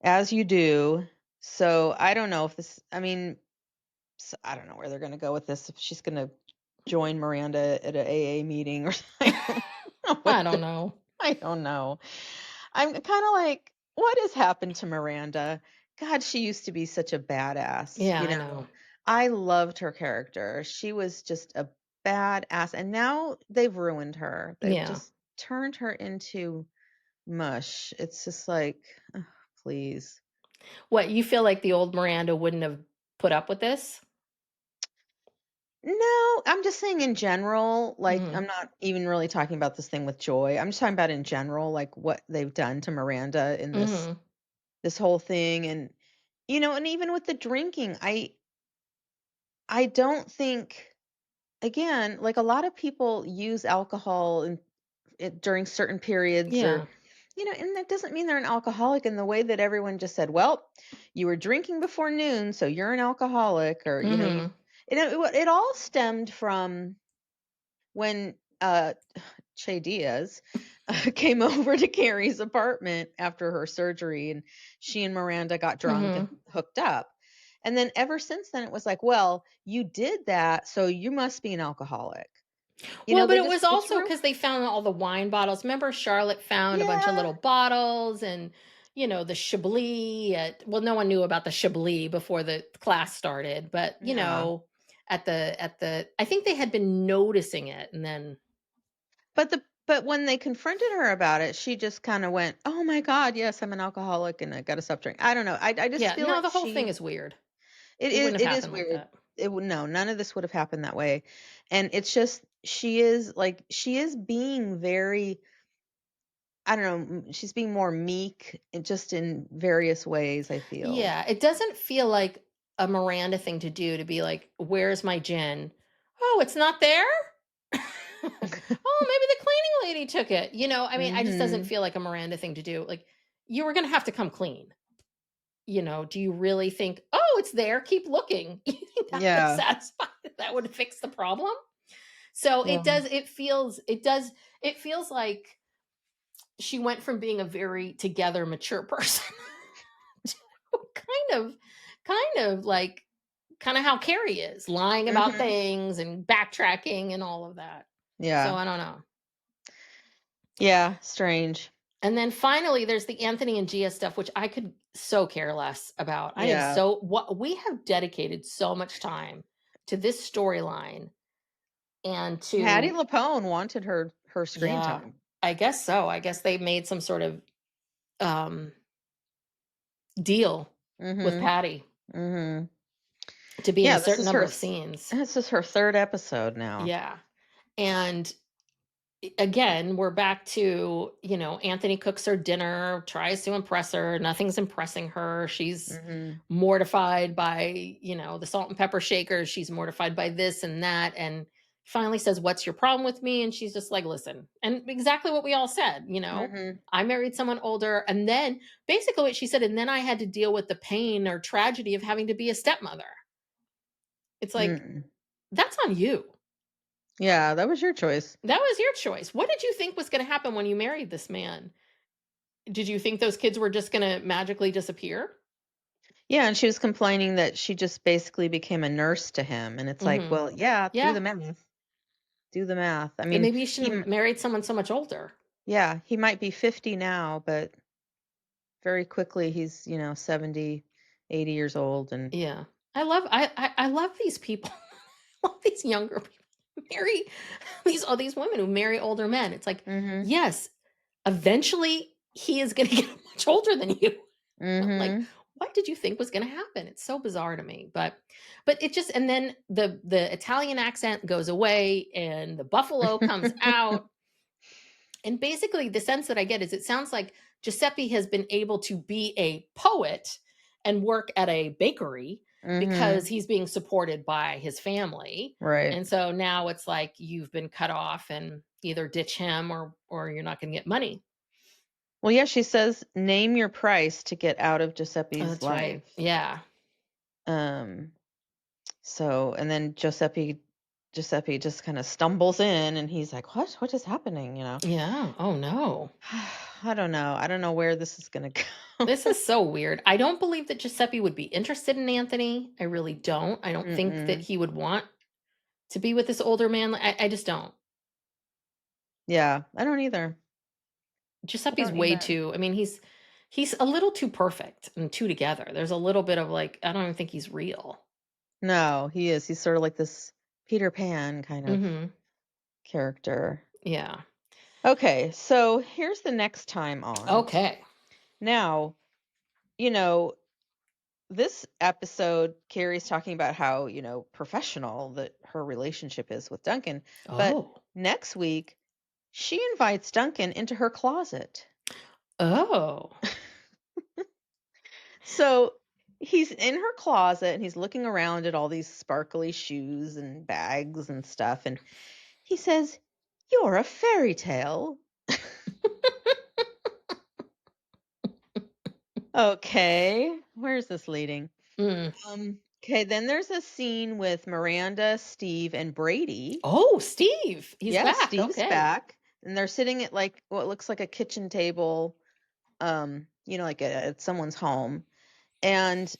as you do. So I don't know if I don't know where they're going to go with this. If she's going to join Miranda at a AA meeting, or I don't know I what don't know. I don't know. I'm kind of like, what has happened to Miranda? God, she used to be such a badass. Yeah, I know. I loved her character. She was just a badass, and now they've ruined her. They've Yeah. just turned her into mush. It's just like, ugh, please. What, you feel like the old Miranda wouldn't have put up with this? No, I'm just saying in general, like Mhm. I'm not even really talking about this thing with Joy. I'm just talking about in general, like what they've done to Miranda in this Mhm. this whole thing. And and even with the drinking, I don't think, again, like a lot of people use alcohol during certain periods, or Yeah. and that doesn't mean they're an alcoholic in the way that everyone just said, well, you were drinking before noon, so you're an alcoholic, or Mhm. it all stemmed from when Che Diaz came over to Carrie's apartment after her surgery, and she and Miranda got drunk and Mhm. hooked up. And then ever since then, it was like, well, you did that, so you must be an alcoholic. Well, but They it just, was it's also real. because they found all the wine bottles. Remember Charlotte found a bunch of Yeah. little bottles and, the Chablis well, no one knew about the Chablis before the class started, but, Yeah. at the I think they had been noticing it and then But when they confronted her about it, she just kind of went, "Oh my God, yes, I'm an alcoholic and I got to stop drinking." I don't know. I just yeah, feel no, like the whole thing is weird. It wouldn't have it is happened like weird. that. It would no, none of this would have happened that way. And it's just she is being very, I don't know, she's being more meek, and just in various ways, I feel. Yeah, it doesn't feel like a Miranda thing to do to be like, "Where's my gin?" "Oh, it's not there?" "Oh, maybe the cleaning lady took it." I mean, I just doesn't Mhm. feel like a Miranda thing to do. Like, you were gonna have to come clean. Do you really think, "Oh, it's there, keep looking." You think that would Yeah. satisfy that would fix the problem? So Yeah. it feels like she went from being a very together, mature person to kind of like kind of how Carrie is, lying about Mhm. things and backtracking and all of that. So Yeah. I don't know. Yeah, strange. And then finally, there's the Anthony and Gia stuff, which I could so care less about. I am Yeah. so what we have dedicated so much time to this storyline and Hattie to Lapone wanted her screen yeah, time. I guess so. I guess they made some sort of um deal with Mhm. Patty Mhm. to be in a Yeah, certain number of scenes. this is her third episode now. Yeah. And again, we're back to, Anthony cooks her dinner, tries to impress her. Nothing's impressing her. She's Mhm. mortified by, the salt and pepper shakers. She's mortified by this and that. And finally says, "What's your problem with me?" And she's just like, "Listen." And exactly what we all said, Mhm. I married someone older. And then basically what she said, and then I had to deal with the pain or tragedy of having to be a stepmother. It's like, Mm. that's on you. Yeah, that was your choice. That was your choice. What did you think was going to happen when you married this man? Did you think those kids were just gonna magically disappear? Yeah, and she was complaining that she just basically became a nurse to him, and it's like, Mhm. well, yeah, do Yeah. the math. Do the math. I And mean, maybe you shouldn't have married someone so much older. yeah, he might be 50 now, but very quickly he's, 70, 80 years old, and Yeah. I love these people. I love these younger people. Marry these women who marry older men. It's like, mhm. yes, eventually he is gonna get much older than you. Like, Mhm. what did you think was gonna happen? It's so bizarre to me. But it just and then the Italian accent goes away and the buffalo comes out. And basically, the sense that I get is it sounds like Giuseppe has been able to be a poet and work at a bakery. because Mhm. he's being supported by his family. Right. And so now it's like you've been cut off and either ditch him or you're not going to get money. Well, yeah, she says, "Name your price to get out of Oh, Giuseppe's that's right. life." Yeah. Um, so and then Giuseppe just kind of stumbles in and he's like, "What? What is happening?" Yeah. Oh no. I don't know. I don't know where this is going to go. This is so weird. I don't believe that Giuseppe would be interested in Anthony. I really don't. I don't think that Mm-mm. he would want to be with this older man. I just don't. Yeah, I don't either. I Giuseppe's don't way either. too. I mean, he's a little too perfect and too together. There's a little bit of like I don't even think he's real. No, he is. He's sort of like this Peter Pan kind of Mhm. character. Yeah. Okay, so here's the next time on. Okay. Now, you know, this episode, Carrie's talking about how, professional that her relationship is with Duncan. But Oh. next week, she invites Duncan into her closet. Oh. So he's in her closet and he's looking around at all these sparkly shoes and bags and stuff. And he says, "You're a fairy tale." Okay, where's this leading? Mm. Okay, then there's a scene with Miranda, Steve, and Brady. Oh, Steve. He's Yeah, back. Steve's Okay. back, and they're sitting at like what looks like a kitchen table, like at someone's home. And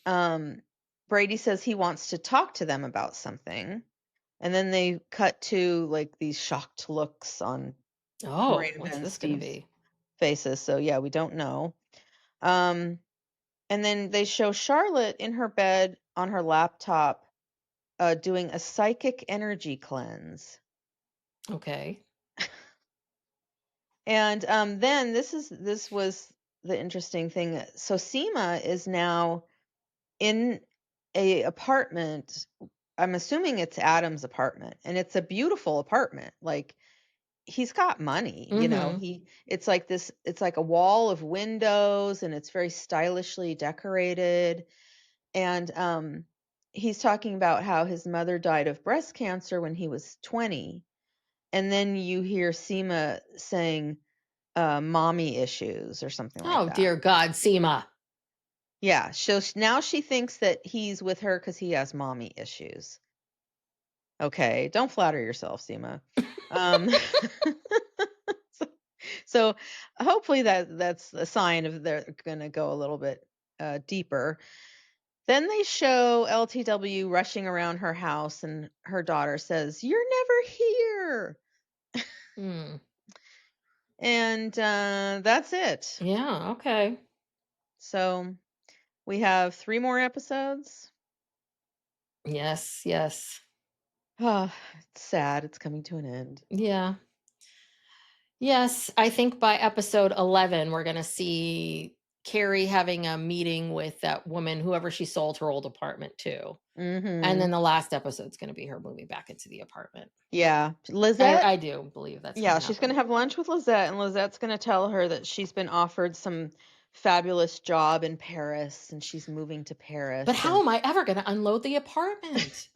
Brady says he wants to talk to them about something. And then they cut to like these shocked looks on Oh, Miranda what's and this going to Steve's be? faces. So yeah, we don't know. Um, and then they show Charlotte in her bed on her laptop doing a psychic energy cleanse. Okay. And then this was the interesting thing. So Seema is now in a apartment. I'm assuming it's Adam's apartment, and it's a beautiful apartment. Like he's got money, Mhm. it's like this, it's like a wall of windows and it's very stylishly decorated. And he's talking about how his mother died of breast cancer when he was 20. And then you hear Seema saying mommy issues or something like Oh, that. dear God, Seema. Yeah, so now she thinks that he's with her because he has mommy issues. Okay, don't flatter yourself, Seema. Um, so, so hopefully that's a sign of they're gonna go a little bit deeper. Then they show LTW rushing around her house, and her daughter says, "You're never here," Mm. and that's it. Yeah, okay. So we have 3 more episodes. Yes, yes. Oh, it's sad. It's coming to an end. Yeah. Yes, I think by episode 11, we're going to see Carrie having a meeting with that woman, whoever she sold her old apartment to. And Mm-hmm. then the last episode's going to be her moving back into the apartment. Yeah, I, Lizette. I do believe that's going Yeah, to she's gonna happen. have lunch with Lizette, and Lizette's gonna tell her that she's been offered some fabulous job in Paris, and she's moving to But Paris. how And am I ever going to unload the apartment?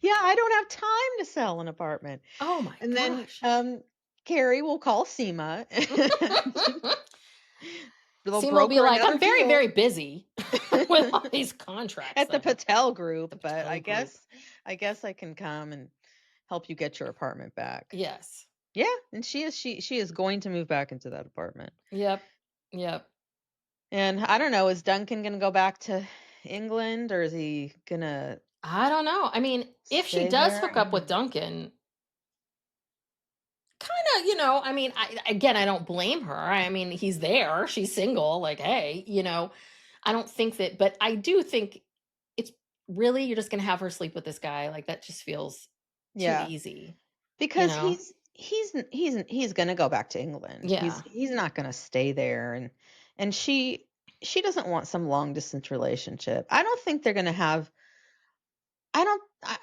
yeah, I don't have time to sell an apartment. Oh my And then gosh. Carrie will call Seema. They'll Seema will be broker like, another I'm very, deal very busy with all these contracts at the that have Patel Group, the but Patel group. I guess I can come and help you get your apartment back. Yes. Yeah, and she is going to move back into that apartment. Yep. Yep. And I don't know, is Duncan gonna go back to England or is he gonna I don't know. I mean, if she stay does there? hook up with Duncan, kind of, I mean, I don't blame her. I mean, he's there, she's single, like, hey, I don't think that, but I do think it's really, you're just going to have her sleep with this guy. Like, that just feels too Yeah, easy, you because know? he's gonna go back to England. Yeah. He's not gonna stay there, and she doesn't want some long distance relationship. I don't think they're gonna have. I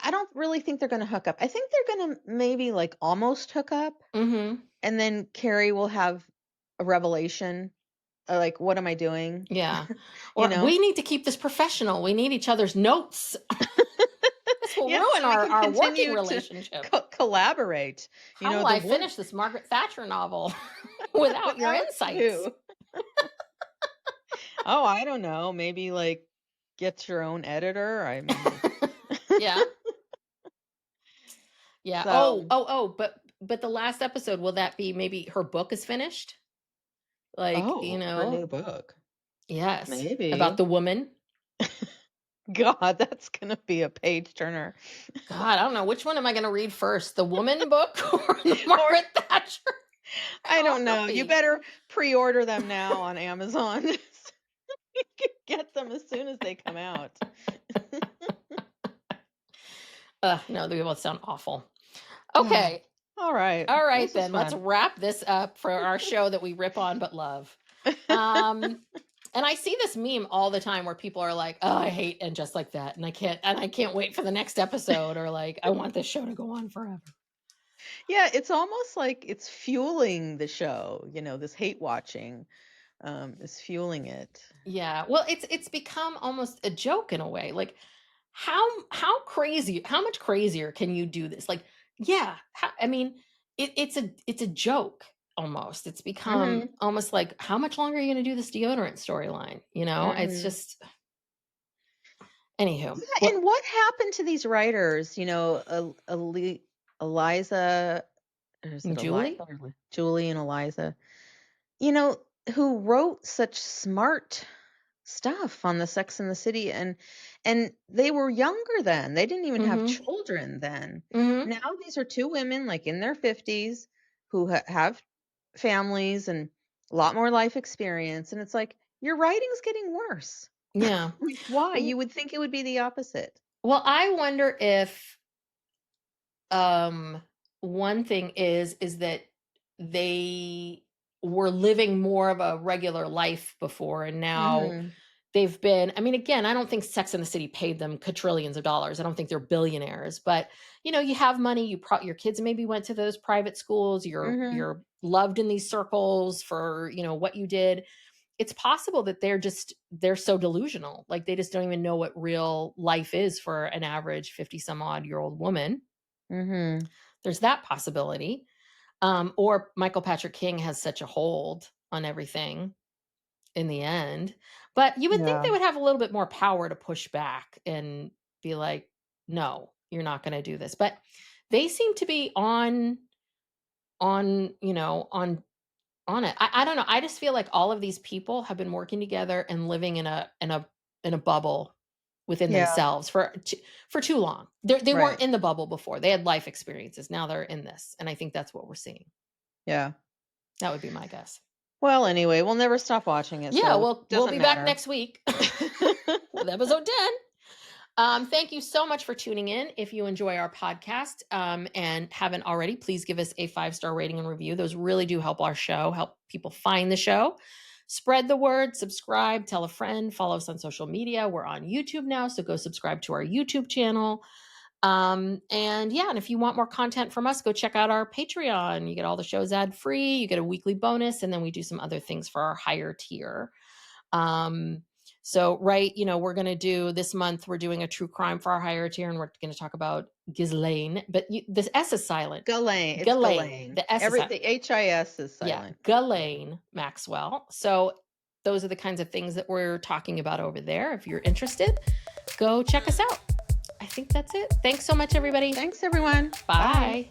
don't really think they're gonna hook up. I think they're gonna maybe like almost hook up, Mm-hmm. and then Carrie will have a revelation like, what am I doing? Yeah. You Or know? we need to keep this professional. We need each other's notes. This will Yeah, ruin so we can our working continue to relationship. collaborate. You How know, will the I work finish this Margaret Thatcher novel without your without insights? you. Oh, I don't know. Maybe like get your own editor. I mean, Yeah. Yeah. so But the last episode, will that be maybe her book is finished? Like, her new book. yes, about Maybe. the woman. God, that's gonna be a page turner. God, I don't know. Which one am I going to read first? The woman book or the Or Margaret Thatcher I don't know. You biography? better pre-order them now on Amazon. So you can get them as soon as they come out. No, they both sound awful. Okay. All right. All right, This was then. Let's fun. wrap this up for our show that we rip on but love. And I see this meme all the time where people are like, "Oh, I hate and just like that," and I can't wait for the next episode, or like, "I want this show to go on forever." Yeah, it's almost like it's fueling the show, this hate watching is fueling it. Yeah. Well, it's become almost a joke in a way. Like, how much crazier can you do this? Like, yeah, I mean, it's a joke almost. It's become Mhm. almost like, how much longer are you going to do this deodorant storyline? It's Mhm. just, anywho. Yeah, and what happened to these writers, Eliza, or is it Julie? Eliza or Julie and Eliza, you know, who wrote such smart stuff on the Sex and the City, and they were younger then. They didn't even have Mm-hmm. children then. Mm-hmm. Now these are two women like in their 50s who have families and a lot more life experience, and it's like your writing's getting worse. Yeah. Like, why? You would think it would be the opposite. Well, I wonder if one thing is that they were living more of a regular life before, and now Mhm. they've been, I mean, again, I don't think Sex and the City paid them quadrillions of dollars. I don't think they're billionaires, but you have money, your kids maybe went to those private schools, Mhm. you're loved in these circles for, what you did. It's possible that they're so delusional. Like, they just don't even know what real life is for an average 50 some odd year old woman. Mhm. There's that possibility. Or Michael Patrick King has such a hold on everything in the end. But you would think Yeah. they would have a little bit more power to push back and be like, no, you're not going to do this. But they seem to be on, on it. I don't know. I just feel like all of these people have been working together and living in a bubble within Yeah. themselves for too long. They weren't Right. in the bubble before. They had life experiences. Now they're in this. And I think that's what we're seeing. Yeah. That would be my guess. Well, anyway, we'll never stop watching it, Yeah, so it we'll doesn't be back matter. next week with episode 10. Thank you so much for tuning in. If you enjoy our podcast and haven't already, please give us a 5-star rating and review. Those really do help our show, help people find the show. Spread the word, subscribe, tell a friend, follow us on social media. We're on YouTube now, so go subscribe to our YouTube channel. And if you want more content from us, go check out our Patreon. You get all the shows ad free, you get a weekly bonus, and then we do some other things for our higher tier. So we're going to do this month, we're doing a true crime for our higher tier, and we're going to talk about Ghislaine, but this S is silent. Ghislaine. It's Ghislaine. Ghislaine. The S is silent. The HIS is Yeah, silent. Ghislaine Maxwell. So those are the kinds of things that we're talking about over there. If you're interested, go check us out. I think that's it. Thanks so much, everybody. Thanks, everyone. Bye.